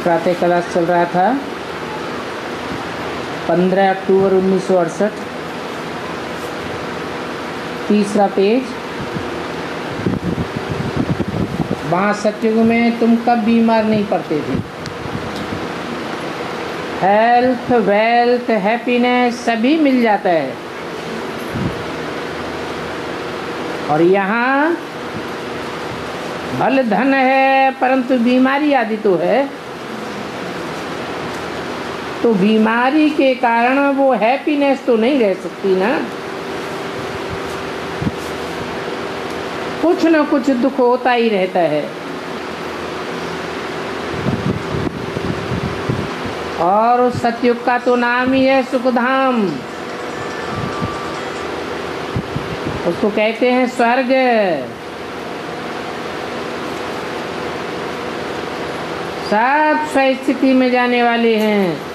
प्रातः क्लास चल रहा था 15 अक्टूबर 1968। तीसरा पेज। वहाँ सतयुग में तुम कब बीमार नहीं पड़ते थे। हेल्थ, वेल्थ, हैप्पीनेस सभी मिल जाता है। और यहाँ बल धन है परंतु बीमारी आदि तो है। तो बीमारी के कारण वो हैप्पीनेस तो नहीं रह सकती ना। कुछ न कुछ दुख होता ही रहता है। और उस सतयुग का तो नाम ही है सुखधाम। उसको कहते हैं स्वर्ग। सब स्वस्थिति में जाने वाले हैं।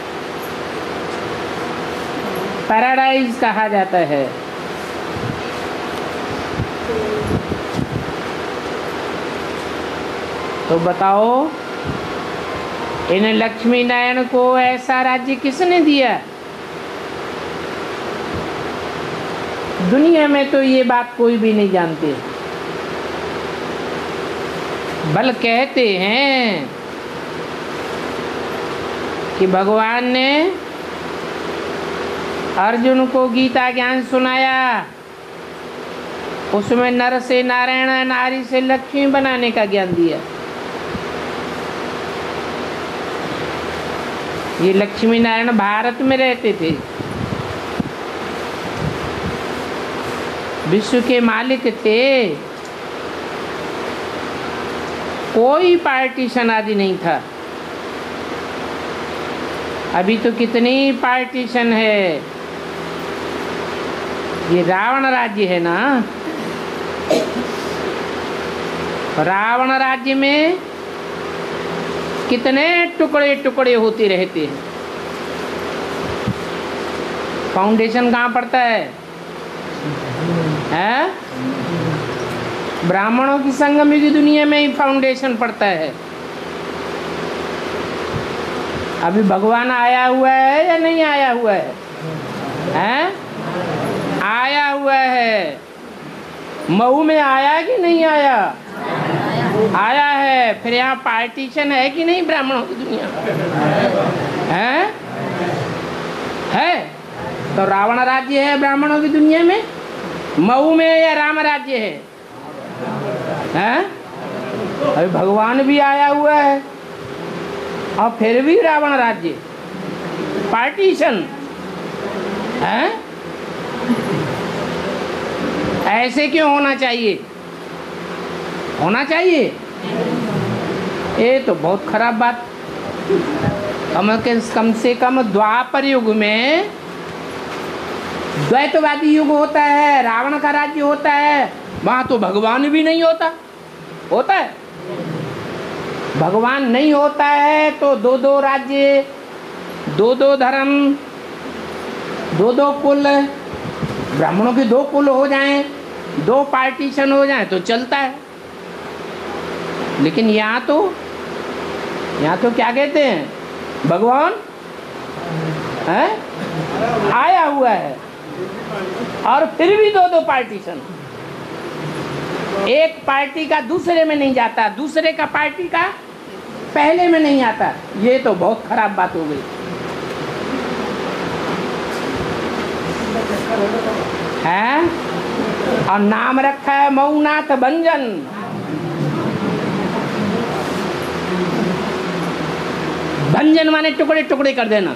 पैराडाइज कहा जाता है। तो बताओ इन लक्ष्मी नारायण को ऐसा राज्य किसने दिया। दुनिया में तो ये बात कोई भी नहीं जानते। बल कहते हैं कि भगवान ने अर्जुन को गीता ज्ञान सुनाया। उसमें नर से नारायण, नारी से लक्ष्मी बनाने का ज्ञान दिया। ये लक्ष्मी नारायण भारत में रहते थे। विश्व के मालिक थे। कोई पार्टीशन आदि नहीं था। अभी तो कितनी पार्टीशन है। ये रावण राज्य है ना। रावण राज्य में कितने टुकड़े टुकड़े होते रहते हैं। फाउंडेशन कहाँ पड़ता है? हैं? ब्राह्मणों की संगम की दुनिया में ही फाउंडेशन पड़ता है। अभी भगवान आया हुआ है या नहीं आया हुआ है? हैं? आया हुआ है। मऊ में आया कि नहीं आया? आया है। फिर यहाँ पार्टीशन है कि नहीं ब्राह्मणों की दुनिया है? है। तो रावण राज्य है ब्राह्मणों की दुनिया में। मऊ में या राम राज्य है? हैं? अभी भगवान भी आया हुआ है और फिर भी रावण राज्य। पार्टीशन है। ऐसे क्यों होना चाहिए? होना चाहिए। ये तो बहुत खराब बात। कम से कम द्वापर युग में द्वैतवादी युग होता है, रावण का राज्य होता है। वहाँ तो भगवान भी नहीं होता। होता है? भगवान नहीं होता है तो दो दो राज्य, दो दो धर्म, दो दो कुल। ब्राह्मणों के दो कुल हो जाएं, दो पार्टीशन हो जाएं तो चलता है। लेकिन यहाँ तो क्या कहते हैं? भगवान है आया हुआ है और फिर भी दो दो पार्टीशन। एक पार्टी का दूसरे में नहीं जाता, दूसरे का पार्टी का पहले में नहीं आता। ये तो बहुत खराब बात हो गई है। और नाम रखा है मऊनाथ भंजन। भंजन माने टुकड़े टुकड़े कर देना।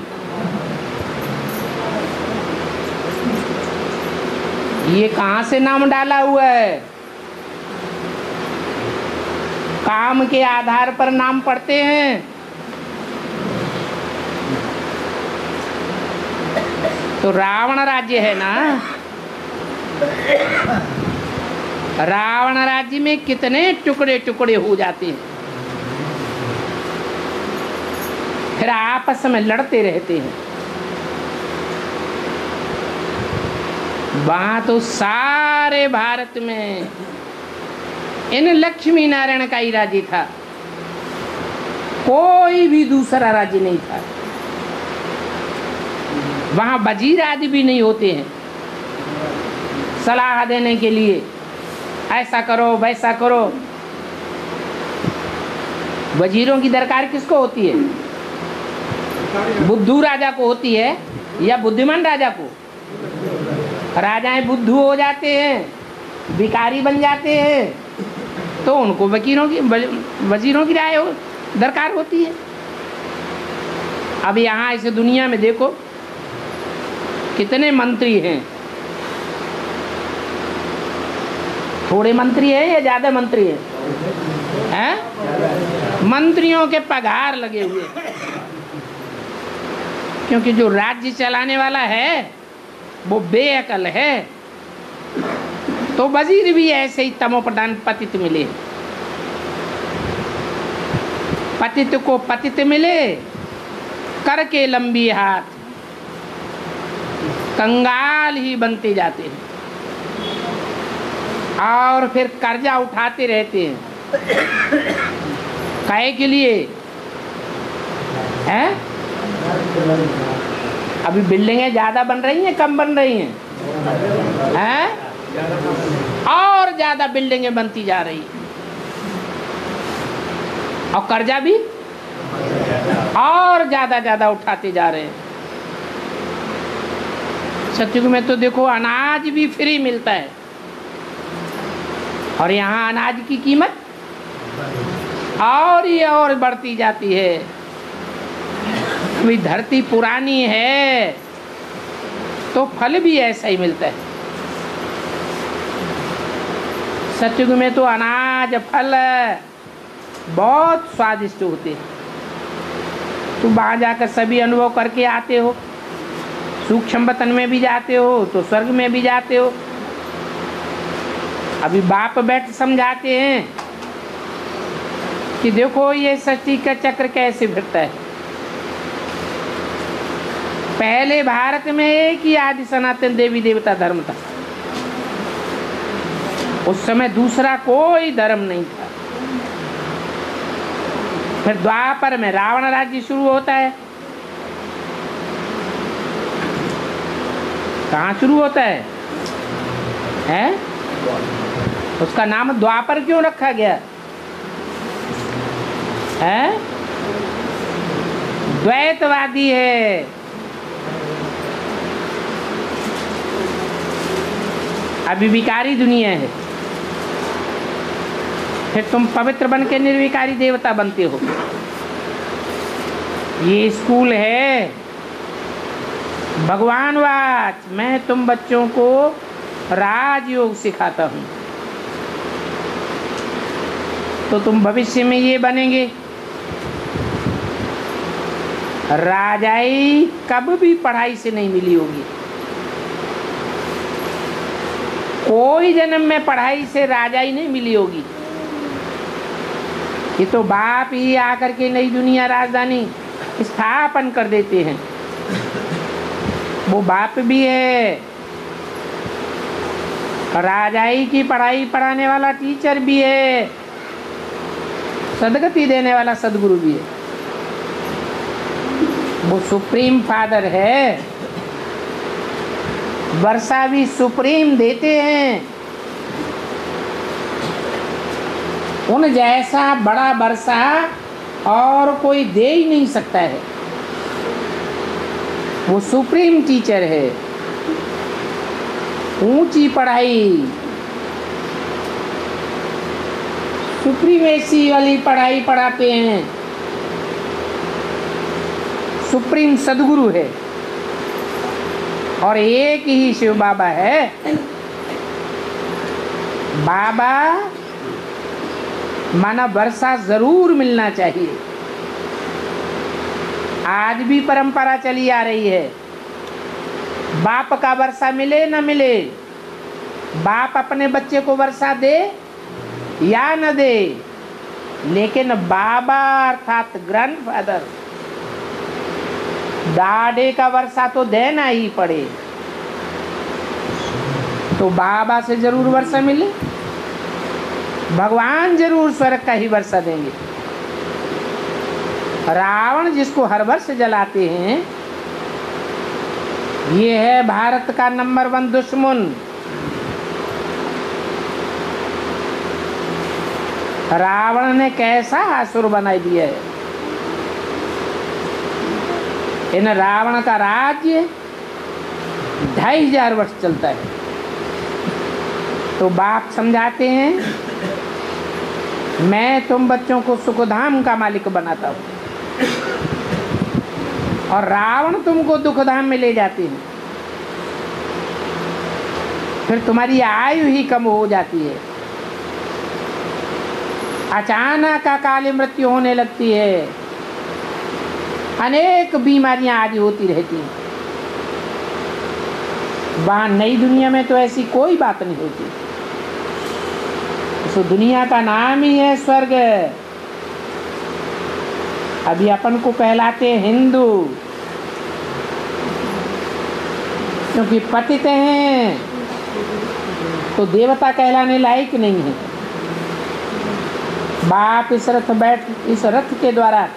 ये कहाँ से नाम डाला हुआ है? काम के आधार पर नाम पढ़ते हैं। तो रावण राज्य है ना। रावण राज्य में कितने टुकड़े टुकड़े हो जाते हैं। फिर आपस में लड़ते रहते हैं। वहाँ तो सारे भारत में इन लक्ष्मी नारायण का ही राज्य था। कोई भी दूसरा राज्य नहीं था। वहाँ वजीर आदि भी नहीं होते हैं सलाह देने के लिए, ऐसा करो वैसा करो। वजीरों की दरकार किसको होती है? बुद्धू राजा को होती है या बुद्धिमान राजा को? राजाएं बुद्धू हो जाते हैं, भिखारी बन जाते हैं, तो उनको वजीरों की राय दरकार होती है। अब यहाँ इस दुनिया में देखो कितने मंत्री हैं, थोड़े मंत्री हैं या ज्यादा मंत्री हैं? मंत्रियों के पगार लगे हुए, क्योंकि जो राज्य चलाने वाला है वो बेअकल है। तो वजीर भी ऐसे ही तमोप्रधान पतित मिले, पतित को पतित मिले, करके लंबी हाथ कंगाल ही बनते जाते हैं और फिर कर्जा उठाते रहते हैं। काहे के लिए? हैं? अभी बिल्डिंगें ज्यादा बन रही हैं कम बन रही हैं? हैं? और ज्यादा बिल्डिंगें बनती जा रही हैं और कर्जा भी और ज्यादा उठाते जा रहे हैं। सतयुग में तो देखो अनाज भी फ्री मिलता है और यहाँ अनाज की कीमत और ये और बढ़ती जाती है। अभी धरती पुरानी है तो फल भी ऐसा ही मिलता है। सतयुग में तो अनाज फल बहुत स्वादिष्ट होते हैं। तुम वहाँ जाकर सभी अनुभव करके आते हो, सूक्ष्म वतन में भी जाते हो तो स्वर्ग में भी जाते हो। अभी बाप बैठ समझाते हैं कि देखो ये सृष्टि का चक्र कैसे फिरता है। पहले भारत में एक ही आदि सनातन देवी देवता धर्म था, उस समय दूसरा कोई धर्म नहीं था। फिर द्वापर में रावण राज्य शुरू होता है। कहाँ शुरू होता है? हैं? उसका नाम द्वापर क्यों रखा गया है? द्वैतवादी है। अभी विकारी दुनिया है, फिर तुम पवित्र बन के निर्विकारी देवता बनते हो। ये स्कूल है भगवान वाच, मैं तुम बच्चों को राजयोग सिखाता हूँ तो तुम भविष्य में ये बनेंगे। राजाई कब भी पढ़ाई से नहीं मिली होगी, कोई जन्म में पढ़ाई से राजाई नहीं मिली होगी। ये तो बाप ही आकर के नई दुनिया राजधानी स्थापन कर देते हैं। वो बाप भी है, राजाई की पढ़ाई पढ़ाने वाला टीचर भी है, सदगति देने वाला सदगुरु भी है। वो सुप्रीम फादर है, वर्षा भी सुप्रीम देते हैं। उन जैसा बड़ा वर्षा और कोई दे ही नहीं सकता है। वो सुप्रीम टीचर है, ऊंची पढ़ाई, सुप्रीमेसी वाली पढ़ाई पढ़ाते हैं। सुप्रीम सदगुरु है और एक ही शिव बाबा है। बाबा माना वर्षा जरूर मिलना चाहिए। आज भी परंपरा चली आ रही है, बाप का वर्षा मिले न मिले, बाप अपने बच्चे को वर्षा दे या न दे, लेकिन बाबा अर्थात ग्रैंडफादर दादे का वर्षा तो देना ही पड़े। तो बाबा से जरूर वर्षा मिले, भगवान जरूर स्वर्ग का ही वर्षा देंगे। रावण जिसको हर वर्ष जलाते हैं, ये है भारत का नंबर 1 दुश्मन। रावण ने कैसा असुर बना दिया है। इन रावण का राज्य 2500 वर्ष चलता है। तो बाप समझाते हैं, मैं तुम बच्चों को सुखधाम का मालिक बनाता हूँ और रावण तुमको दुखधाम में ले जाते हैं। फिर तुम्हारी आयु ही कम हो जाती है, अचानक अकाल मृत्यु होने लगती है, अनेक बीमारियां आदि होती रहती हैं। वहाँ नई दुनिया में तो ऐसी कोई बात नहीं होती। तो दुनिया का नाम ही है स्वर्ग। अभी अपन को कहलाते हैं हिंदू, क्योंकि पतित हैं तो देवता कहलाने लायक नहीं है। बाप इस रथ के द्वारा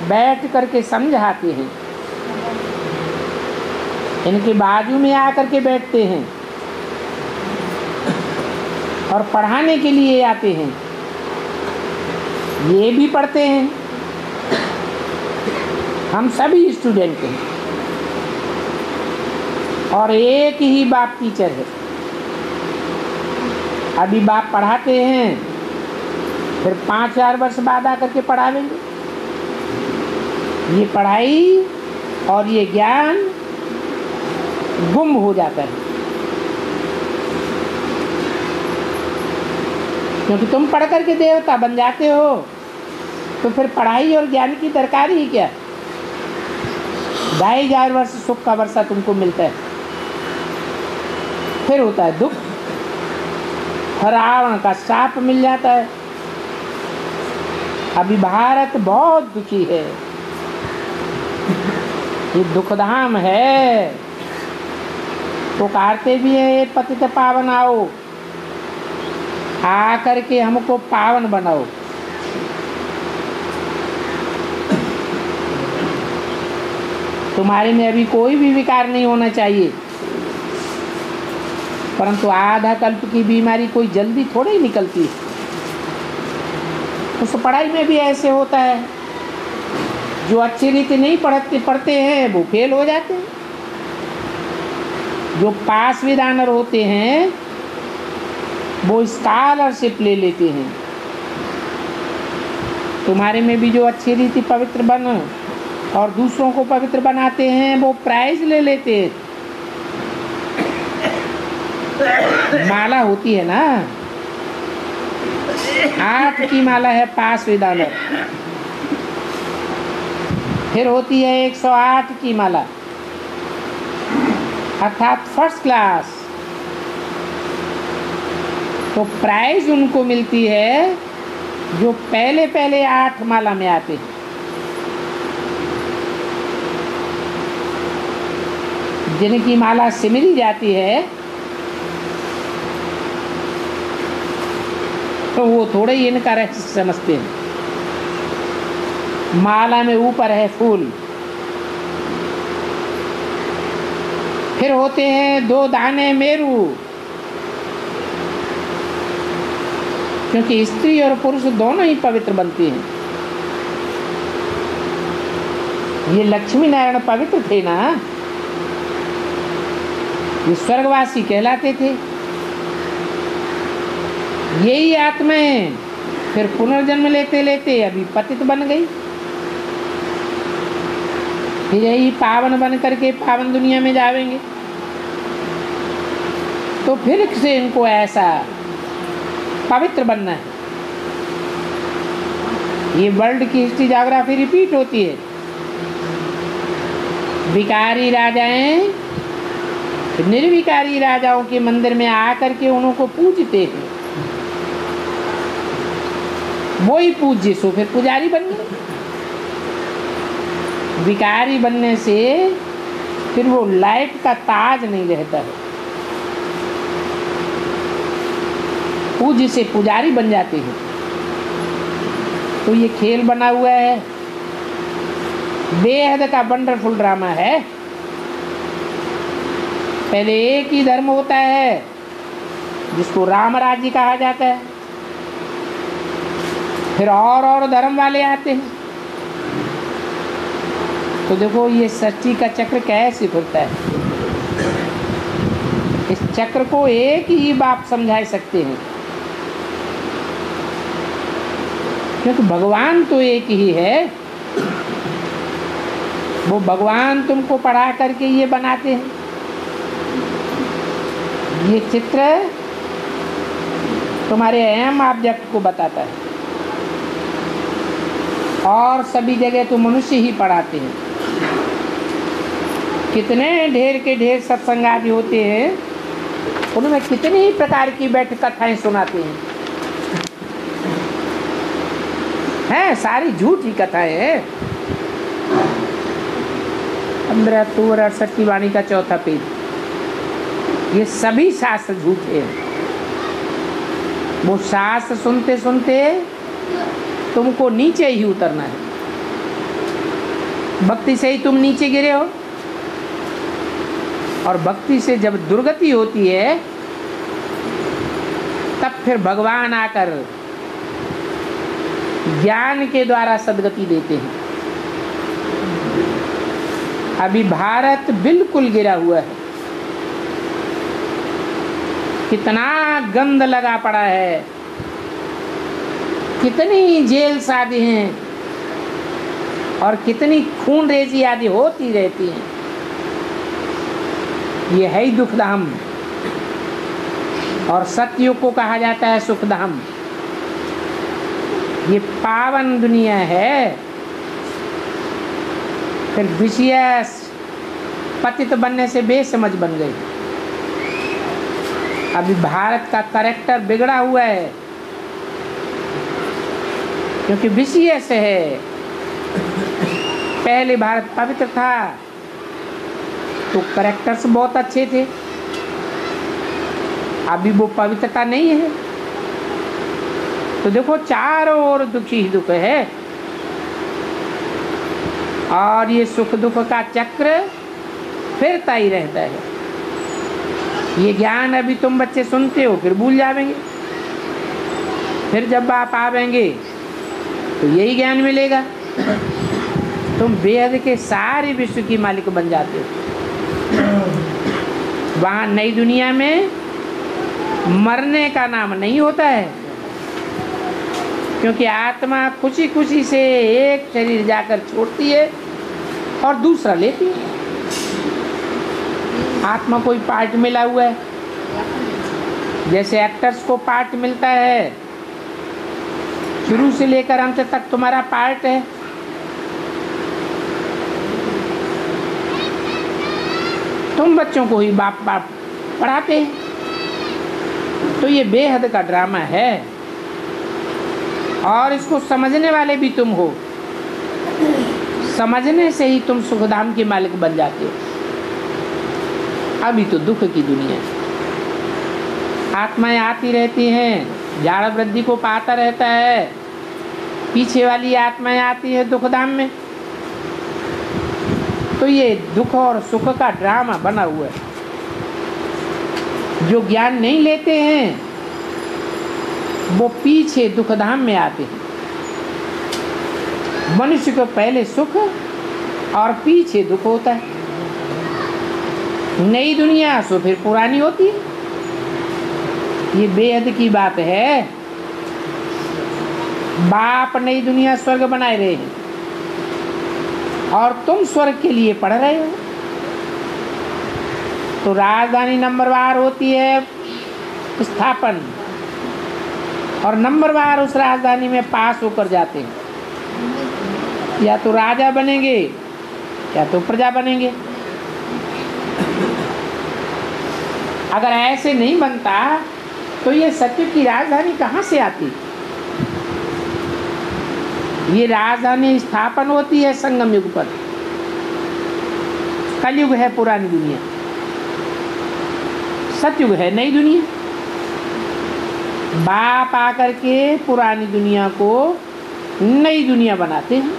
बैठ करके समझाते हैं, इनके बाजू में आकर के बैठते हैं और पढ़ाने के लिए आते हैं। ये भी पढ़ते हैं, हम सभी स्टूडेंट हैं और एक ही बाप टीचर है। अभी बाप पढ़ाते हैं, फिर 5000 वर्ष बाद आकर के पढ़ावेंगे। ये पढ़ाई और ये ज्ञान गुम हो जाता है, क्योंकि तुम पढ़ करके देवता बन जाते हो, तो फिर पढ़ाई और ज्ञान की दरकार ही क्या। 2500 वर्ष सुख का वर्षा तुमको मिलता है, फिर होता है दुख। रावण का शाप मिल जाता है। अभी भारत बहुत दुखी है, ये दुखधाम है। पुकारते भी है, पतित पावन आओ, आकर के हमको पावन बनाओ। तुम्हारे में अभी कोई भी विकार नहीं होना चाहिए, परंतु आधा कल्प की बीमारी कोई जल्दी थोड़ी ही निकलती है। उस पढ़ाई में भी ऐसे होता है, जो अच्छी रीति नहीं पढ़ते हैं वो फेल हो जाते हैं, जो पास विदानर होते हैं वो स्कॉलरशिप ले लेते हैं। तुम्हारे में भी जो अच्छी रीति पवित्र बन और दूसरों को पवित्र बनाते हैं वो प्राइज ले लेते हैं। माला होती है ना, 8 की माला है पास विदानर, फिर होती है 108 की माला अर्थात फर्स्ट क्लास। तो प्राइज उनको मिलती है जो पहले 8 माला में आते हैं। जिनकी माला सिमरी जाती है तो वो थोड़े ही इनका रहस्य समझते हैं। माला में ऊपर है फूल, फिर होते हैं 2 दाने मेरू, क्योंकि स्त्री और पुरुष दोनों ही पवित्र बनते हैं। ये लक्ष्मी नारायण पवित्र थे ना, ये स्वर्गवासी कहलाते थे। यही आत्माएं फिर पुनर्जन्म लेते लेते अभी पतित बन गई, फिर यही पावन बन करके पावन दुनिया में जावेंगे। तो फिर से इनको ऐसा पवित्र बनना है। ये वर्ल्ड की हिस्ट्री ज्योग्राफी रिपीट होती है। विकारी राजाएं निर्विकारी राजाओं के मंदिर में आकर के उनको पूजते हैं, वो ही पूज्य सो फिर पुजारी बन गए। विकारी बनने से फिर वो लाइफ का ताज नहीं रहता है, पूज्य से पुजारी बन जाते हैं। तो ये खेल बना हुआ है, बेहद का वंडरफुल ड्रामा है। पहले एक ही धर्म होता है जिसको राम राज्य कहा जाता है, फिर और धर्म वाले आते हैं। तो देखो ये सृष्टि का चक्र कैसे खुलता है। इस चक्र को एक ही बाप समझा सकते हैं, क्योंकि भगवान तो एक ही है। वो भगवान तुमको पढ़ा करके ये बनाते हैं। ये चित्र तुम्हारे अहम ऑब्जेक्ट को बताता है, और सभी जगह तो मनुष्य ही पढ़ाते हैं। कितने ढेर के ढेर सत्संग आदि होते हैं, उनमें कितनी ही प्रकार की बैठ कथाएं सुनाते हैं, सारी झूठी कथाएं हैं। 15 अक्टूबर 68 की वाणी का 4था पेज। ये सभी शास्त्र झूठे हैं। वो शास्त्र सुनते सुनते तुमको नीचे ही उतरना है। भक्ति से ही तुम नीचे गिरे हो, और भक्ति से जब दुर्गति होती है तब फिर भगवान आकर ज्ञान के द्वारा सद्गति देते हैं। अभी भारत बिल्कुल गिरा हुआ है, कितना गंध लगा पड़ा है, कितनी जेल शादी हैं, और कितनी खून रेजी आदि होती रहती हैं। ये है ही दुखधाम, और सतयुग को कहा जाता है सुखधाम। ये पावन दुनिया है। फिर विषय पतित बनने से बेसमझ बन गई। अभी भारत का कैरेक्टर बिगड़ा हुआ है, क्योंकि विषय से है। पहले भारत पवित्र था तो कैरेक्टर्स बहुत अच्छे थे, अभी वो पवित्रता नहीं है। तो देखो चारों ओर दुखी ही दुख है, और ये सुख दुख का चक्र फिरता ही रहता है। ये ज्ञान अभी तुम बच्चे सुनते हो, फिर भूल जाएंगे। फिर जब आप आवेंगे तो यही ज्ञान मिलेगा। तुम बेहद के सारे विश्व की मालिक बन जाते हो। वहाँ नई दुनिया में मरने का नाम नहीं होता है, क्योंकि आत्मा खुशी खुशी से एक शरीर जाकर छोड़ती है और दूसरा लेती है। आत्मा कोई पार्ट मिला हुआ है, जैसे एक्टर्स को पार्ट मिलता है, शुरू से लेकर अंत तक तुम्हारा पार्ट है। तुम बच्चों को ही बाप बाप पढ़ाते हैं। तो ये बेहद का ड्रामा है, और इसको समझने वाले भी तुम हो। समझने से ही तुम सुखधाम के मालिक बन जाते हो। अभी तो दुख की दुनिया, आत्माएं आती रहती हैं, जाड़ वृद्धि को पाता रहता है। पीछे वाली आत्माएं आती है दुखधाम में। तो ये दुख और सुख का ड्रामा बना हुआ है। जो ज्ञान नहीं लेते हैं वो पीछे दुखधाम में आते हैं। मनुष्य को पहले सुख और पीछे दुख होता है। नई दुनिया सो फिर पुरानी होती है। ये बेहद की बात है। बाप नई दुनिया स्वर्ग बनाए रहे हैं, और तुम स्वर्ग के लिए पढ़ रहे हो। तो राजधानी नंबरवार होती है स्थापन, और नंबरवार उस राजधानी में पास होकर जाते हैं। या तो राजा बनेंगे या तो प्रजा बनेंगे। अगर ऐसे नहीं बनता तो ये सत्य की राजधानी कहाँ से आती? ये राजधानी स्थापन होती है संगम युग पर। कलयुग है पुरानी दुनिया, सतयुग है नई दुनिया। बाप आकर के पुरानी दुनिया को नई दुनिया बनाते हैं।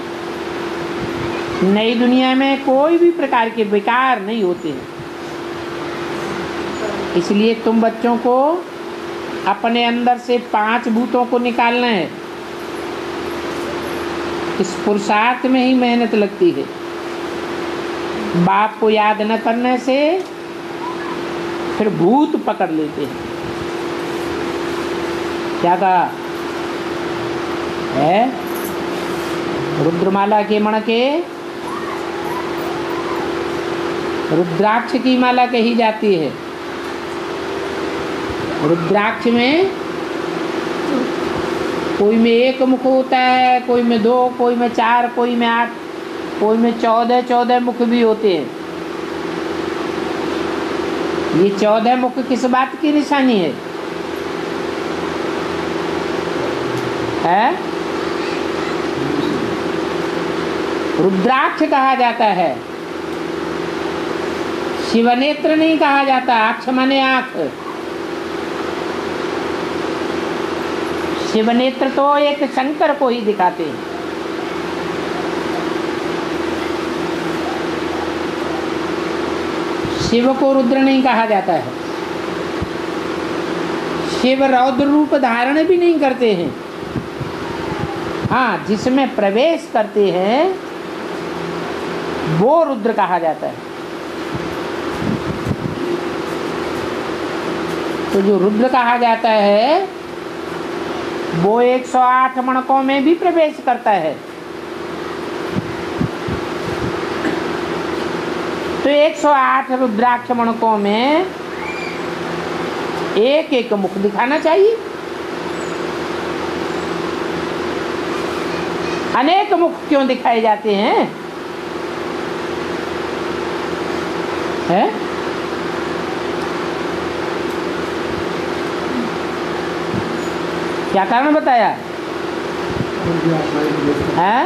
नई दुनिया में कोई भी प्रकार के विकार नहीं होते हैं। इसलिए तुम बच्चों को अपने अंदर से 5 भूतों को निकालना है। इस पुरुषार्थ में ही मेहनत लगती है। बाप को याद न करने से फिर भूत पकड़ लेते हैं। क्या कहा है? रुद्रमाला के मण के रुद्राक्ष की माला कही जाती है। रुद्राक्ष में कोई में 1 मुख होता है, कोई में 2, कोई में 4, कोई में 8, कोई में 14 मुख भी होते हैं। ये 14 मुख किस बात की निशानी है? रुद्राक्ष कहा जाता है, शिवनेत्र नहीं कहा जाता। अक्ष माने आंख। शिवनेत्र तो एक शंकर को ही दिखाते हैं। शिव को रुद्र नहीं कहा जाता है। शिव रौद्र रूप धारण भी नहीं करते हैं। हाँ, जिसमें प्रवेश करते हैं वो रुद्र कहा जाता है। तो जो रुद्र कहा जाता है वो 108 मणकों में भी प्रवेश करता है। तो 108 रुद्राक्ष मणकों में एक एक मुख दिखाना चाहिए। अनेक मुख क्यों दिखाए जाते हैं? क्या कारण बताया? है?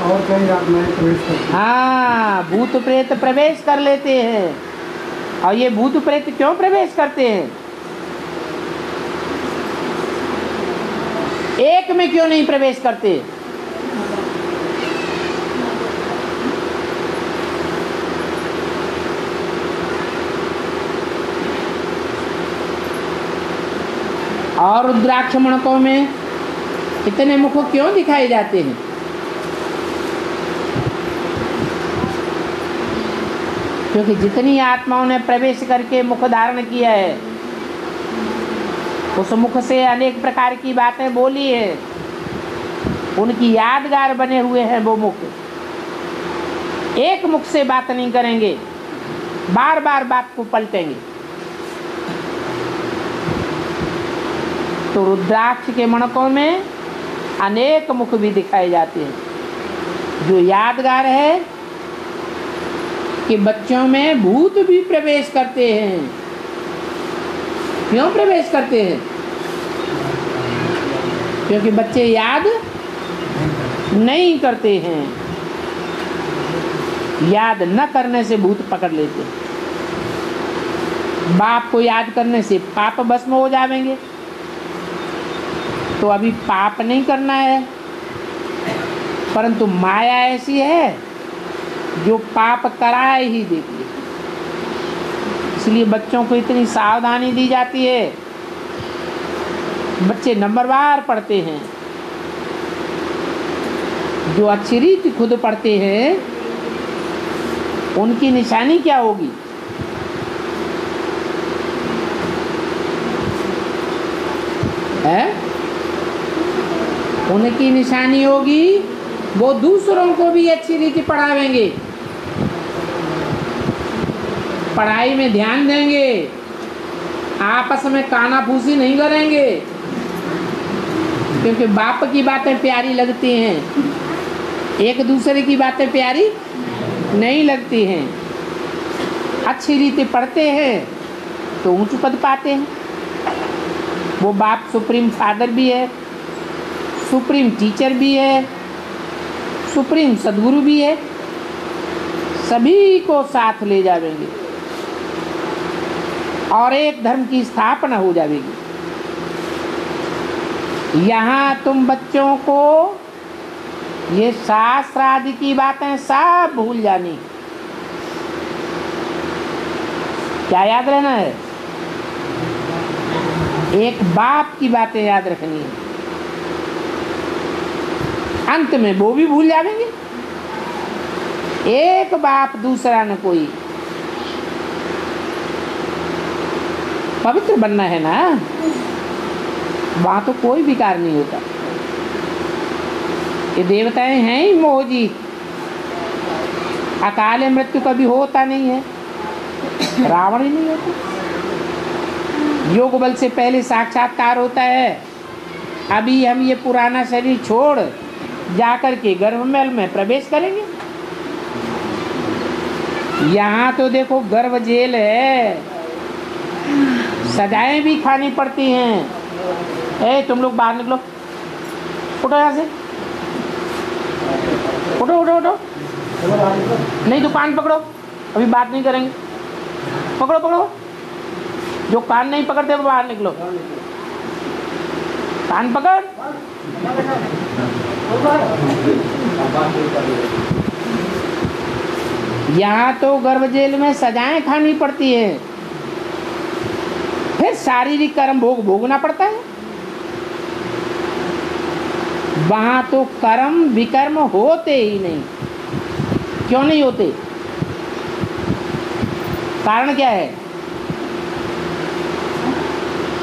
और कई आत्माएं प्रवेश करती हैं। हाँ, भूत प्रेत प्रवेश कर लेते हैं। और ये भूत प्रेत क्यों प्रवेश करते हैं? एक में क्यों नहीं प्रवेश करते? और रुद्राक्ष मणकों में इतने मुख क्यों दिखाए जाते हैं? क्योंकि जितनी आत्माओं ने प्रवेश करके मुख धारण किया है उस मुख से अनेक प्रकार की बातें बोली है। उनकी यादगार बने हुए हैं वो मुख। एक मुख से बात नहीं करेंगे, बार बार बात को पलटेंगे। तो रुद्राक्ष के मणकों में अनेक मुख भी दिखाए जाते हैं। जो यादगार है कि बच्चों में भूत भी प्रवेश करते हैं। क्यों प्रवेश करते हैं? क्योंकि बच्चे याद नहीं करते हैं। याद न करने से भूत पकड़ लेते हैं। बाप को याद करने से पाप भस्म हो जाएंगे। तो अभी पाप नहीं करना है, परंतु माया ऐसी है जो पाप कराए ही देती है। इसलिए बच्चों को इतनी सावधानी दी जाती है। बच्चे नंबरवार पढ़ते हैं। जो अच्छी रीति खुद पढ़ते हैं उनकी निशानी क्या होगी? उनकी निशानी होगी वो दूसरों को भी अच्छी रीति पढ़ावेंगे, पढ़ाई में ध्यान देंगे, आपस में कानाफूसी नहीं करेंगे। क्योंकि बाप की बातें प्यारी लगती हैं, एक दूसरे की बातें प्यारी नहीं लगती हैं। अच्छी रीति पढ़ते हैं तो ऊंच पद पाते हैं। वो बाप सुप्रीम फादर भी है, सुप्रीम टीचर भी है, सुप्रीम सदगुरु भी है। सभी को साथ ले जाएंगे और एक धर्म की स्थापना हो जाएगी। यहाँ तुम बच्चों को ये शास्त्र आदि की बातें सब भूल जानी। क्या याद रहना है? एक बाप की बातें याद रखनी है। अंत में वो भी भूल जाएंगे। एक बाप दूसरा न कोई। पवित्र बनना है ना, वहां तो कोई विकार नहीं होता। ये देवताएं हैं ही मोहजी, अकाल मृत्यु कभी होता नहीं है, रावण ही नहीं होता। योग बल से पहले साक्षात्कार होता है। अभी हम ये पुराना शरीर छोड़ जाकर के गर्भमल में प्रवेश करेंगे। यहाँ तो देखो गर्भ जेल है, सजाएं भी खानी पड़ती हैं। ए तुम लोग बाहर निकलो, उठो यहाँ से, उठो उठो उठो। नहीं तो कान पकड़ो, अभी बात नहीं करेंगे। पकड़ो पकड़ो, जो कान नहीं पकड़ते वो बाहर निकलो। कान पकड़। यहाँ तो गर्भ जेल में सजाएं खानी पड़ती है, फिर शारीरिक कर्म भोग भोगना पड़ता है। वहां तो कर्म विकर्म होते ही नहीं। क्यों नहीं होते? कारण क्या है?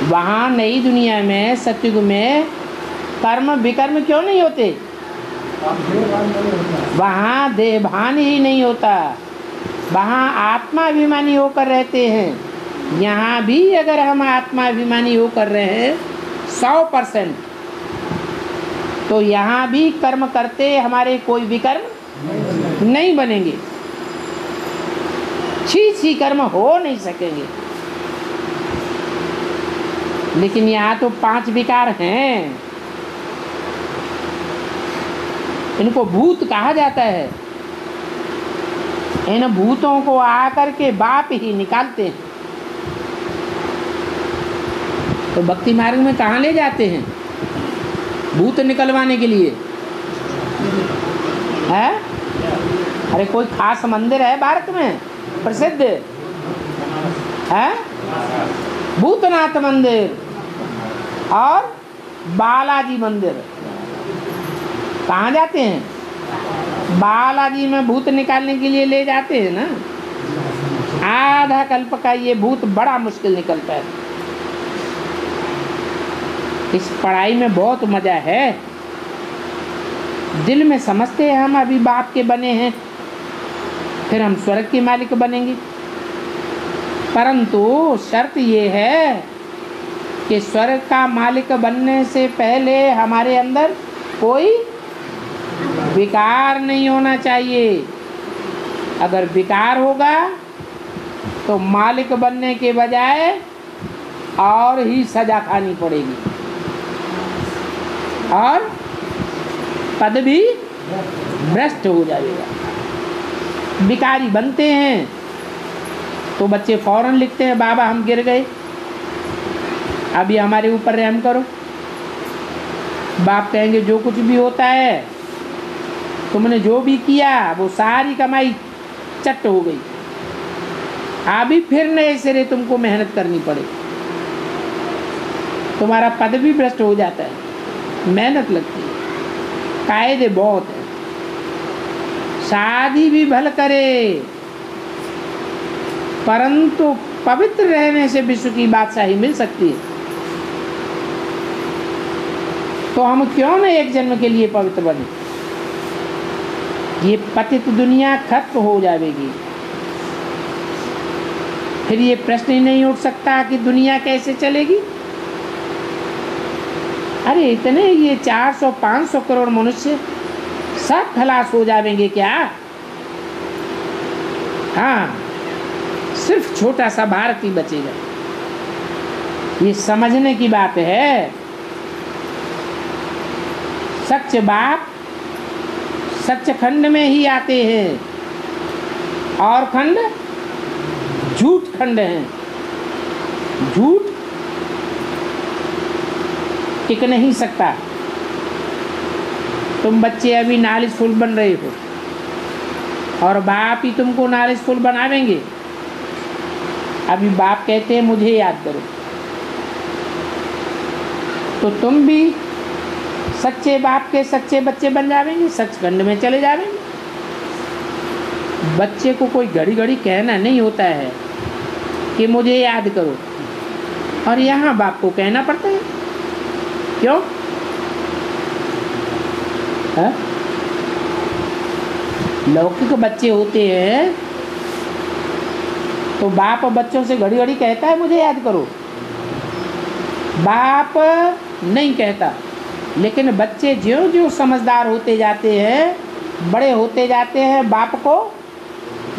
वहां नई दुनिया में सतयुग में कर्म विकर्म क्यों नहीं होते? वहां देहभान ही नहीं होता, वहां आत्माभिमानी होकर रहते हैं। यहाँ भी अगर हम आत्माभिमानी होकर रहे हैं 100%, तो यहाँ भी कर्म करते हमारे कोई विकर्म नहीं बनेंगे, छी कर्म हो नहीं सकेंगे। लेकिन यहाँ तो 5 विकार हैं। इनको भूत कहा जाता है। इन भूतों को आकर के बाप ही निकालते हैं। तो भक्ति मार्ग में कहाँ ले जाते हैं भूत निकलवाने के लिए? है? अरे कोई खास मंदिर है भारत में प्रसिद्ध है? भूतनाथ मंदिर और बालाजी मंदिर। कहाँ जाते हैं? बालाजी में भूत निकालने के लिए ले जाते हैं ना। आधा कल्प का ये भूत बड़ा मुश्किल निकलता है। इस पढ़ाई में बहुत मजा है। दिल में समझते हैं हम अभी बाप के बने हैं, फिर हम स्वर्ग के मालिक बनेंगे। परंतु शर्त ये है कि स्वर्ग का मालिक बनने से पहले हमारे अंदर कोई विकार नहीं होना चाहिए। अगर विकार होगा तो मालिक बनने के बजाय और ही सजा खानी पड़ेगी और पद भी भ्रष्ट हो जाएगा। विकारी बनते हैं तो बच्चे फौरन लिखते हैं बाबा हम गिर गए, अभी हमारे ऊपर रहम करो। बाप कहेंगे जो कुछ भी होता है, तुमने जो भी किया वो सारी कमाई चट हो गई, अभी फिर नए सिरे तुमको मेहनत करनी पड़े। तुम्हारा पद भी भ्रष्ट हो जाता है, मेहनत लगती है, कायदे बहुत है। शादी भी भल करे, परंतु पवित्र रहने से विश्व की बादशाही मिल सकती है। तो हम क्यों न एक जन्म के लिए पवित्र बने? ये पतित दुनिया खत्म हो जाएगी। फिर ये प्रश्न ही नहीं उठ सकता कि दुनिया कैसे चलेगी। अरे इतने ये 400-500 करोड़ मनुष्य सब खलास हो जाएंगे क्या? हाँ, सिर्फ छोटा सा भारत ही बचेगा। ये समझने की बात है। सच बाप सच खंड में ही आते हैं और खंड झूठ खंड हैं। झूठ टिक नहीं सकता। तुम बच्चे अभी नॉलेजफुल बन रहे हो और बाप ही तुमको नॉलेजफुल बनावेंगे। अभी बाप कहते हैं मुझे याद करो, तो तुम भी सच्चे बाप के सच्चे बच्चे बन जावेंगे, सचखंड में चले जावेंगे। बच्चे को कोई घड़ी घड़ी कहना नहीं होता है कि मुझे याद करो, और यहाँ बाप को कहना पड़ता है। क्यों? है? लौकिक बच्चे होते हैं तो बाप बच्चों से घड़ी घड़ी कहता है मुझे याद करो, बाप नहीं कहता। लेकिन बच्चे ज्यों ज्यों समझदार होते जाते हैं, बड़े होते जाते हैं, बाप को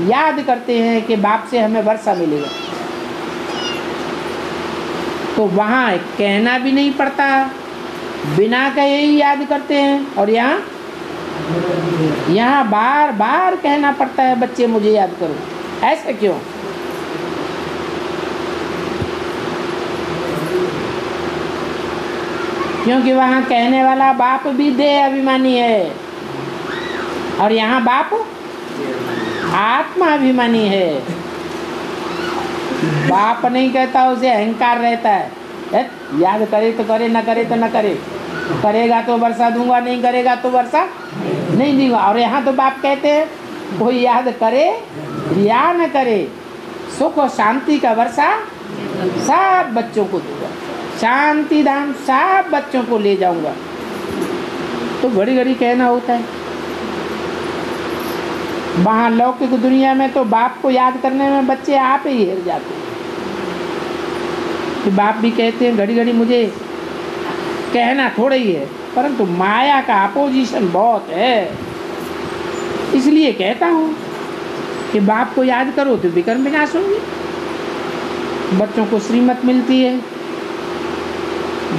याद करते हैं कि बाप से हमें वर्षा मिलेगा, तो वहाँ कहना भी नहीं पड़ता, बिना कहे ही याद करते हैं। और यहाँ बार बार कहना पड़ता है बच्चे मुझे याद करो। ऐसा क्यों? क्योंकि वहाँ कहने वाला बाप भी देह अभिमानी है और यहाँ बाप आत्मा अभिमानी है। बाप नहीं कहता, उसे अहंकार रहता है, याद करे तो करे, न करे तो न करे, करेगा तो वर्षा दूंगा, नहीं करेगा तो वर्षा नहीं दूंगा। और यहाँ तो बाप कहते हैं कोई याद करे या न करे, सुख और शांति का वर्षा सब बच्चों को दूंगा, शांति धाम सब बच्चों को ले जाऊंगा। तो घड़ी घड़ी कहना होता है। वहाँ लौकिक दुनिया में तो बाप को याद करने में बच्चे आप ही हिर जाते हैं कि बाप भी कहते हैं घड़ी घड़ी मुझे कहना थोड़ा ही है, परंतु माया का अपोजिशन बहुत है, इसलिए कहता हूँ कि बाप को याद करो तो विकर्म विनाश होंगे। बच्चों को श्रीमत मिलती है,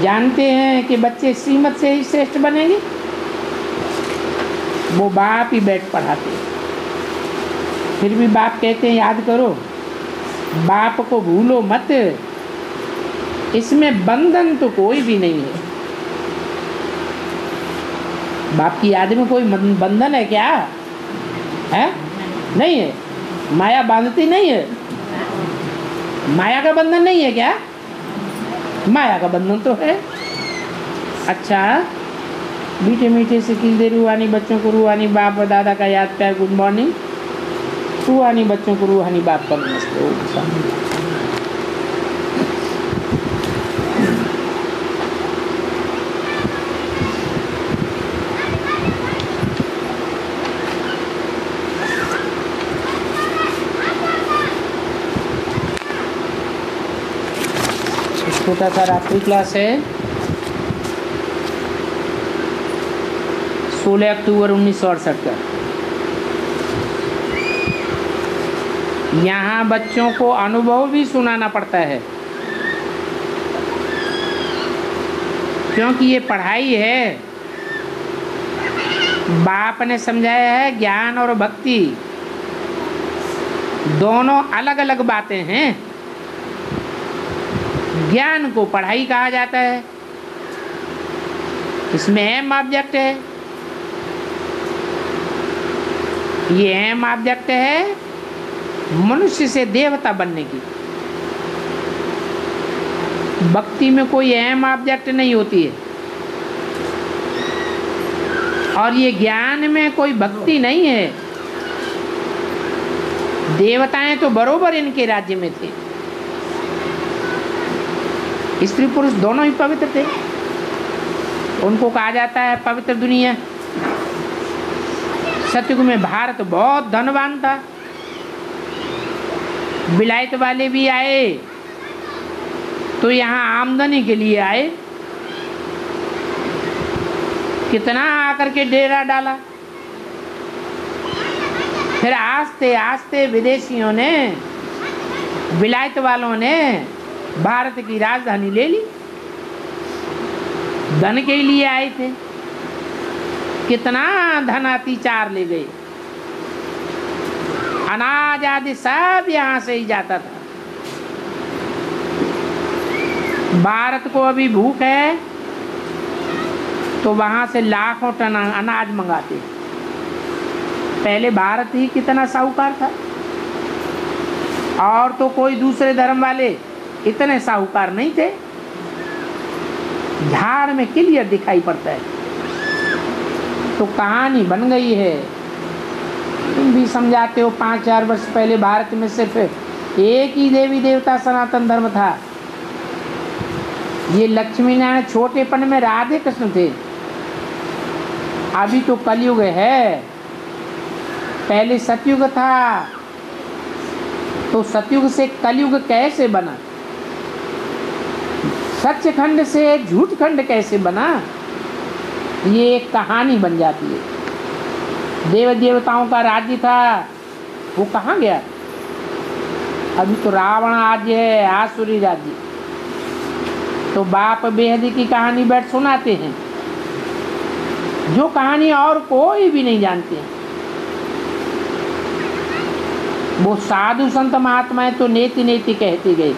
जानते हैं कि बच्चे श्रीमत से ही श्रेष्ठ बनेंगे, वो बाप ही बैठ पढ़ाते हैं। फिर भी बाप कहते हैं याद करो, बाप को भूलो मत, इसमें बंधन तो कोई भी नहीं है। बाप की याद में कोई बंधन है क्या? है? नहीं है। माया बांधती नहीं है, माया का बंधन नहीं है क्या? माया का बंधन तो है। अच्छा, मीठे मीठे से खिलते रूहानी बच्चों को रूहानी बाप और दादा का याद प्यार गुड मॉर्निंग, रूहानी बच्चों को रूहानी बाप का नमस्ते। छोटा सा रात्रि क्लास है, 16 अक्टूबर 1968 का। यहाँ बच्चों को अनुभव भी सुनाना पड़ता है, क्योंकि ये पढ़ाई है। बाप ने समझाया है ज्ञान और भक्ति दोनों अलग अलग बातें हैं। ज्ञान को पढ़ाई कहा जाता है, इसमें अहम ऑब्जेक्ट है। ये अहम ऑब्जेक्ट है मनुष्य से देवता बनने की। भक्ति में कोई अहम ऑब्जेक्ट नहीं होती है, और ये ज्ञान में कोई भक्ति नहीं है। देवताएं तो बरोबर इनके राज्य में थे, स्त्री पुरुष दोनों ही पवित्र थे, उनको कहा जाता है पवित्र दुनिया। सतयुग में भारत बहुत धनवान था, विलायत वाले भी आए तो यहाँ आमदनी के लिए आए, कितना आकर के डेरा डाला। फिर आस्ते आस्ते विदेशियों ने, विलायत वालों ने भारत की राजधानी ले ली, धन के लिए आए थे, कितना धन अतिचार ले गए, अनाज आदि सब यहाँ से ही जाता था। भारत को अभी भूख है, तो वहाँ से लाखों टन अनाज मंगाते। पहले भारत ही कितना साहूकार था, और तो कोई दूसरे धर्म वाले इतने साहूकार नहीं थे। झाड़ में क्लियर दिखाई पड़ता है। तो कहानी बन गई है। तुम भी समझाते हो 5000 वर्ष पहले भारत में सिर्फ एक ही देवी देवता सनातन धर्म था। ये लक्ष्मी नारायण छोटेपन में राधे कृष्ण थे। अभी तो कलयुग है, पहले सतयुग था। तो सतयुग से कलयुग कैसे बना? सचखंड से झूठ खंड कैसे बना? ये एक कहानी बन जाती है। देव देवताओं का राज्य था, वो कहाँ गया? अभी तो रावण राज्य है, आसुरी राज्य। तो बाप बेहदी की कहानी बैठ सुनाते हैं, जो कहानी और कोई भी नहीं जानते। वो साधु संत महात्माएं तो नेति नेति कहते गए,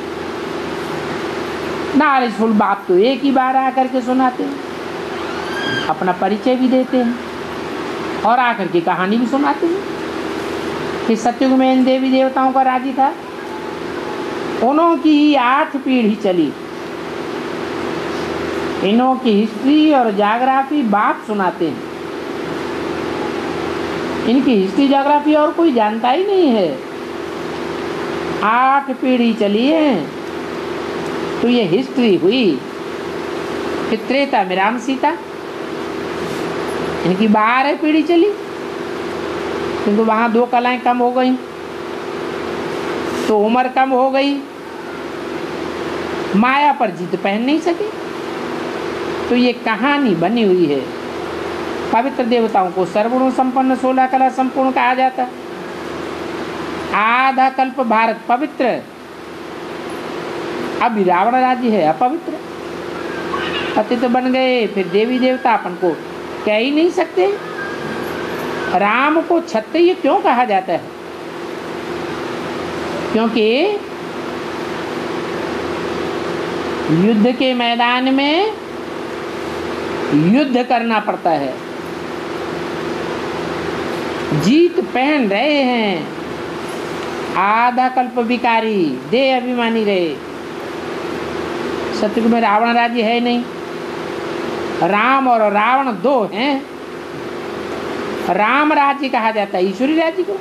नॉलेजफुल बात तो एक ही बार आकर के सुनाते हैं, अपना परिचय भी देते हैं और आकर के कहानी भी सुनाते हैं कि सतयुग में इन देवी देवताओं का राज्य था। उन्हों की ही 8 पीढ़ी चली। इन्हों की हिस्ट्री और ज्योग्राफी बात सुनाते हैं। इनकी हिस्ट्री ज्योग्राफी और कोई जानता ही नहीं है। 8 पीढ़ी चली है। तो ये हिस्ट्री हुई। फिर त्रेता में राम सीता, इनकी 12 पीढ़ी चली, किंतु तो वहाँ 2 कलाएं कम हो गई, तो उम्र कम हो गई, माया पर जीत पहन नहीं सकी। तो ये कहानी बनी हुई है। पवित्र देवताओं को सर्वगुण संपन्न 16 कला संपूर्ण कहा जाता। आधा कल्प भारत पवित्र, अभी रावण राज्य है अपवित्र। पतित बन गए, फिर देवी देवता अपन को कह ही नहीं सकते। राम को क्षत्रिय क्यों कहा जाता है? क्योंकि युद्ध के मैदान में युद्ध करना पड़ता है। जीत पहन रहे हैं। आधा कल्प विकारी, देह अभिमानी रहे। सतयुग में रावण राज्य है नहीं। राम और रावण 2 हैं। राम राज्य कहा जाता है ईश्वरी राज्य को।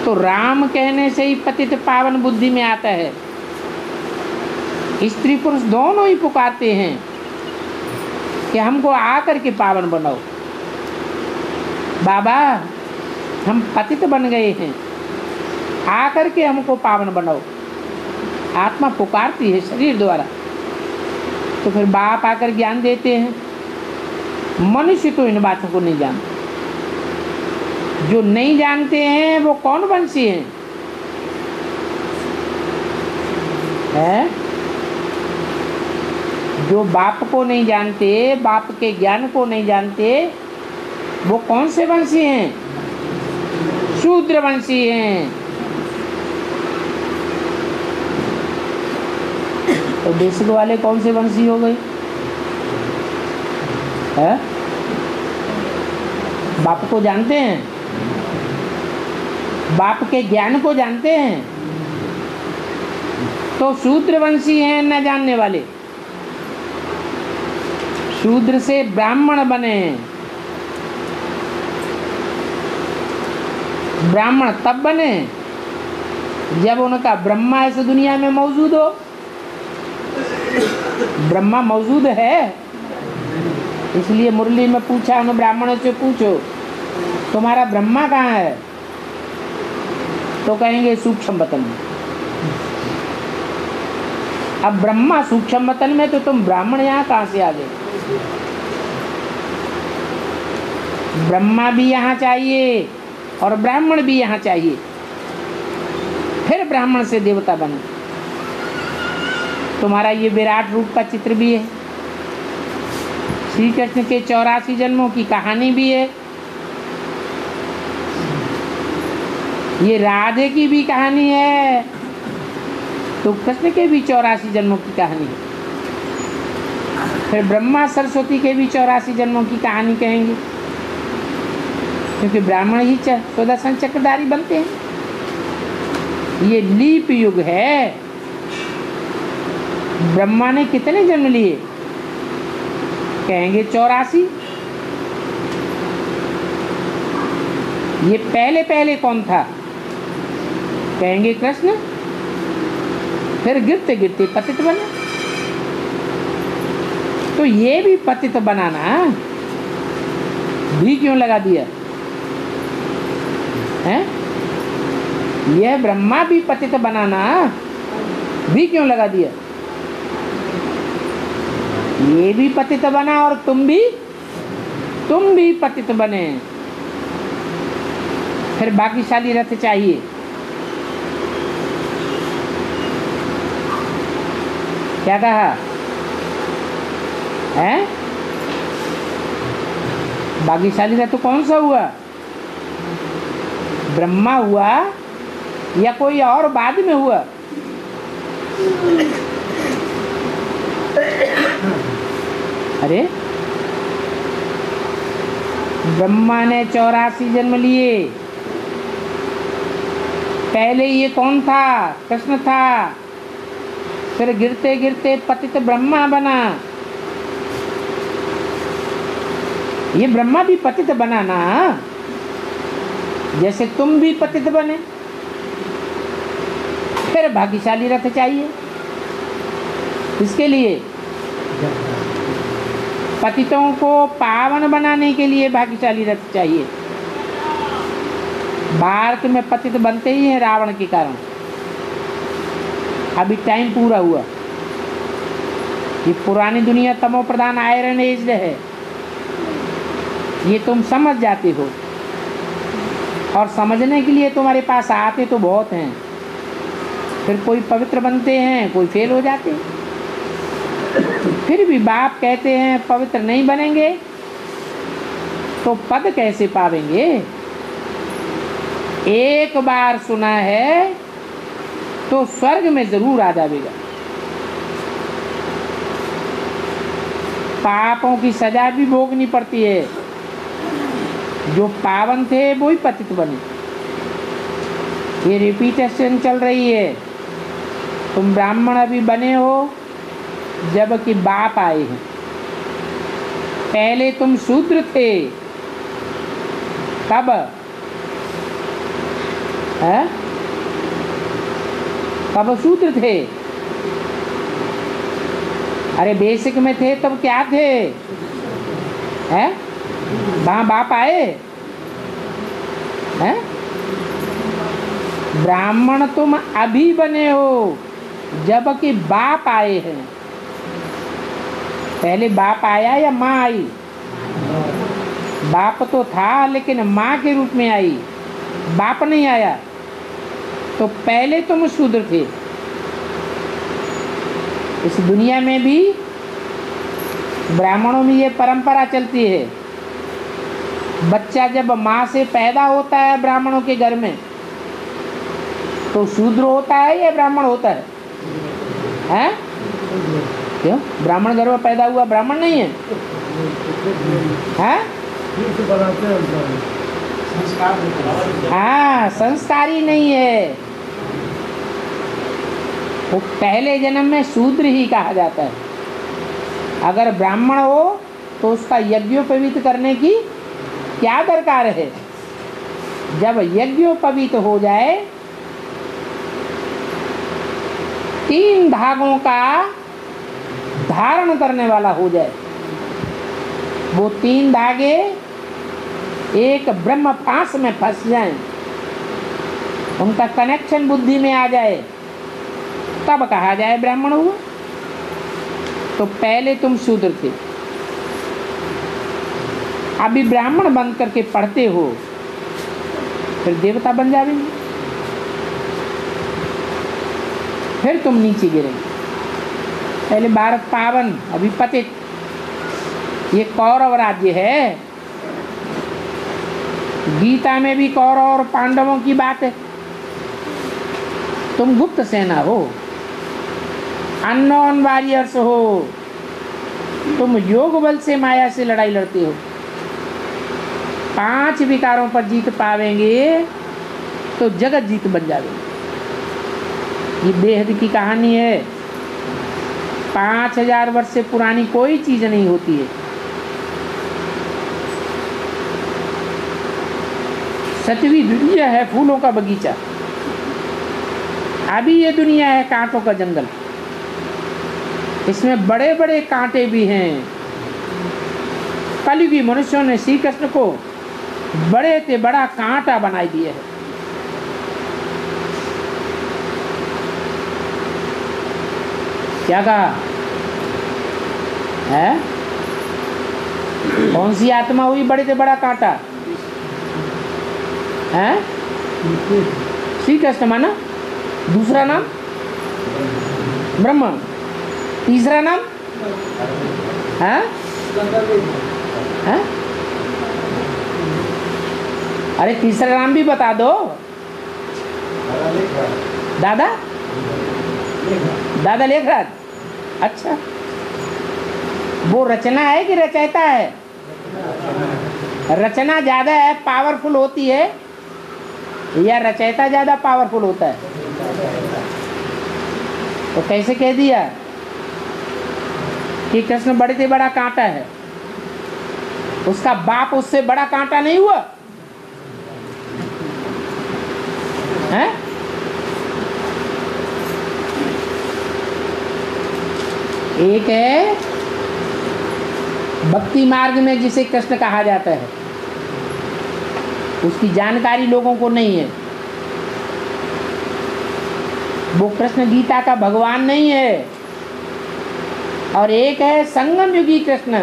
तो राम कहने से ही पतित पावन बुद्धि में आता है। स्त्री पुरुष दोनों ही पुकारते हैं कि हमको आकर के पावन बनाओ। बाबा हम पतित बन गए हैं, आकर के हमको पावन बनाओ। आत्मा पुकारती है शरीर द्वारा। तो फिर बाप आकर ज्ञान देते हैं। मनुष्य तो इन बातों को नहीं जानते। जो नहीं जानते हैं वो कौन वंशी हैं? जो बाप को नहीं जानते, बाप के ज्ञान को नहीं जानते, वो कौन से वंशी हैं? शूद्र वंशी हैं। तो बेसिक वाले कौन से वंशी हो गए? है? बाप को जानते हैं, बाप के ज्ञान को जानते हैं, तो शूद्र वंशी हैं न जानने वाले। शूद्र से ब्राह्मण बने। ब्राह्मण तब बने जब उनका ब्रह्मा इस दुनिया में मौजूद हो। ब्रह्मा मौजूद है, इसलिए मुरली में पूछा उन ब्राह्मणों से, पूछो तुम्हारा ब्रह्मा कहाँ है? तो कहेंगे सूक्ष्म वतन में। अब ब्रह्मा सूक्ष्म वतन में, तो तुम ब्राह्मण यहाँ कहाँ से आ गए? ब्रह्मा भी यहाँ चाहिए और ब्राह्मण भी यहाँ चाहिए, फिर ब्राह्मण से देवता बने। तुम्हारा ये विराट रूप का चित्र भी है। श्री कृष्ण के 84 जन्मों की कहानी भी है। ये राधे की भी कहानी है, तो कृष्ण के भी 84 जन्मों की कहानी है। फिर ब्रह्मा सरस्वती के भी 84 जन्मों की कहानी कहेंगे, क्योंकि ब्राह्मण ही सुदर्शन चक्रधारी बनते हैं। ये लीप युग है। ब्रह्मा ने कितने जन्म लिए? कहेंगे 84। ये पहले पहले कौन था? कहेंगे कृष्ण। फिर गिरते गिरते पतित बने। तो ये भी पतित बनाना भी क्यों लगा दिया है? यह ब्रह्मा भी पतित बनाना भी क्यों लगा दिया? ये भी पतित बना और तुम भी पतित बने। फिर भाग्यशाली रथ चाहिए। क्या कहा है? भाग्यशाली रथ कौन सा हुआ? ब्रह्मा हुआ या कोई और बाद में हुआ? अरे ब्रह्मा ने 84 जन्म लिए। पहले ये कौन था? कृष्ण था। फिर गिरते गिरते पतित ब्रह्मा बना। ये ब्रह्मा भी पतित बना ना, जैसे तुम भी पतित बने। फिर भाग्यशाली रथ चाहिए। इसके लिए पतितों को पावन बनाने के लिए भाग्यशाली रथ चाहिए। भारत में पतित बनते ही हैं रावण के कारण। अभी टाइम पूरा हुआ। ये पुरानी दुनिया तमो प्रधान आयरन एज है, ये तुम समझ जाते हो। और समझने के लिए तुम्हारे पास आते तो बहुत हैं, फिर कोई पवित्र बनते हैं, कोई फेल हो जाते हैं। फिर भी बाप कहते हैं पवित्र नहीं बनेंगे तो पद कैसे पावेंगे? एक बार सुना है तो स्वर्ग में जरूर आ जाएगा। पापों की सजा भी भोगनी पड़ती है। जो पावन थे वो ही पतित बने। ये रिपीटेशन चल रही है। तुम ब्राह्मण अभी बने हो जबकि बाप आए हैं। पहले तुम शूद्र थे। कब है? कब शूद्र थे? अरे बेसिक में थे तब क्या थे? हैं? वहाँ बाप आए हैं? ब्राह्मण तुम अभी बने हो जबकि बाप आए हैं। पहले बाप आया या माँ आई? बाप तो था लेकिन माँ के रूप में आई, बाप नहीं आया। तो पहले तुम शूद्र थे। इस दुनिया में भी ब्राह्मणों में ये परंपरा चलती है। बच्चा जब माँ से पैदा होता है ब्राह्मणों के घर में तो शूद्र होता है या ब्राह्मण होता है? हैं? क्यों? ब्राह्मण घर में पैदा हुआ ब्राह्मण नहीं है? हैं? हाँ, संस्कारी नहीं है। वो पहले जन्म में शूद्र ही कहा जाता है। अगर ब्राह्मण हो तो उसका यज्ञोपवीत करने की क्या दरकार है? जब यज्ञोपवीत हो जाए, 3 धागों का धारण करने वाला हो जाए, वो 3 धागे एक ब्रह्म पास में फंस जाएं, उनका कनेक्शन बुद्धि में आ जाए, तब कहा जाए ब्राह्मण हुआ। तो पहले तुम शूद्र थे, अभी ब्राह्मण बन करके पढ़ते हो, फिर देवता बन जाएंगे, फिर तुम नीचे गिरेंगे। पहले भारत पावन, अभी पतित। ये कौरव राज्य है। गीता में भी कौरव और पांडवों की बात है। तुम गुप्त सेना हो, अननोन वॉरियर्स हो, तुम योग बल से माया से लड़ाई लड़ते हो। 5 विकारों पर जीत पावेंगे तो जगत जीत बन जाएगी। ये बेहद की कहानी है। 5000 वर्ष से पुरानी कोई चीज नहीं होती है। सतवीं दुनिया है फूलों का बगीचा, अभी ये दुनिया है कांटों का जंगल। इसमें बड़े बड़े कांटे भी हैं। कलयुगी मनुष्यों ने श्री कृष्ण को बड़े से बड़ा कांटा बनाई दिया है। क्या कहा है? कौन सी आत्मा हुई बड़े से बड़ा कांटा है? श्री कृष्ण माना। दूसरा नाम ब्रह्मा, तीसरा नाम है? है? अरे तीसरा नाम भी बता दो। दादा दादा लेखराज। अच्छा, वो रचना है कि रचयिता है? रचना ज्यादा है पावरफुल होती है या रचयिता ज्यादा पावरफुल होता है? तो कैसे कह दिया कि कृष्ण बड़े से बड़ा कांटा है? उसका बाप उससे बड़ा कांटा नहीं हुआ है? एक है भक्ति मार्ग में जिसे कृष्ण कहा जाता है, उसकी जानकारी लोगों को नहीं है। वो कृष्ण गीता का भगवान नहीं है। और एक है संगम युगी कृष्ण,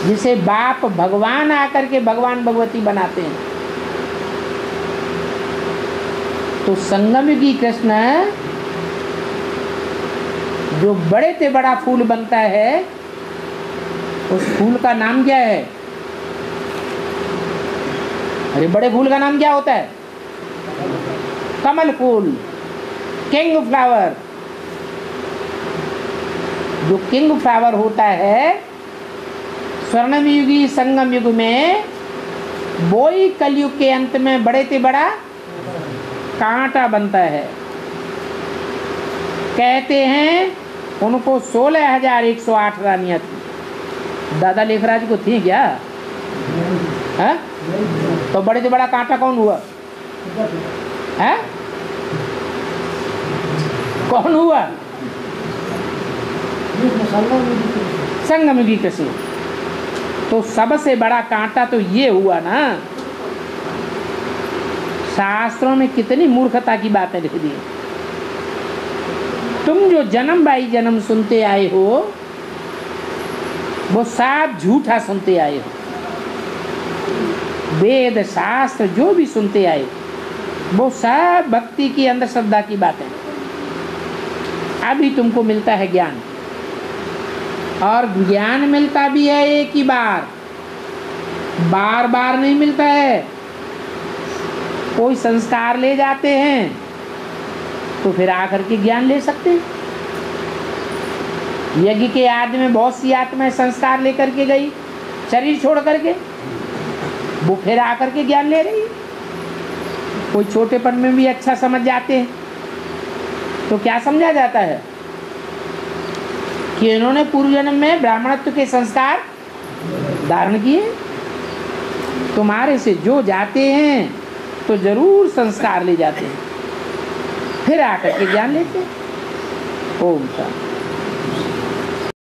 जिसे बाप भगवान आकर के भगवान भगवती बनाते हैं। तो संगम युगी कृष्ण जो बड़े से बड़ा फूल बनता है, उस फूल का नाम क्या है? अरे बड़े फूल का नाम क्या होता है? कमल फूल, किंग फ्लावर। जो किंग फ्लावर होता है स्वर्णिम युगी संगम युग में, वो ही कलयुग के अंत में बड़े से बड़ा कांटा बनता है। कहते हैं उनको 16,108 रानियां थी। दादा लेखराज को थी क्या? है? तो बड़े से बड़ा कांटा कौन हुआ है? कौन हुआ? संगम युगी कृष्ण। तो सबसे बड़ा कांटा तो ये हुआ ना। शास्त्रों में कितनी मूर्खता की बातें लिख दी। तुम जो जन्म बाई जन्म सुनते आए हो, वो सब झूठा सुनते आए हो। वेद शास्त्र जो भी सुनते आए, वो सब भक्ति की अंधश्रद्धा की बातें। अभी तुमको मिलता है ज्ञान, और ज्ञान मिलता भी है एक ही बार, बार बार नहीं मिलता है। कोई संस्कार ले जाते हैं तो फिर आकर के ज्ञान ले सकते हैं। यज्ञ के आदि में बहुत सी आत्माएं संस्कार लेकर के गई, शरीर छोड़ करके, वो फिर आकर के ज्ञान ले रही। कोई छोटेपन में भी अच्छा समझ जाते हैं। तो क्या समझा जाता है कि इन्होंने पूर्व जन्म में ब्राह्मणत्व के संस्कार धारण किए। तुम्हारे से जो जाते हैं तो जरूर संस्कार ले जाते हैं, फिर आकर के ज्ञान लेते हैं। ओम शांति।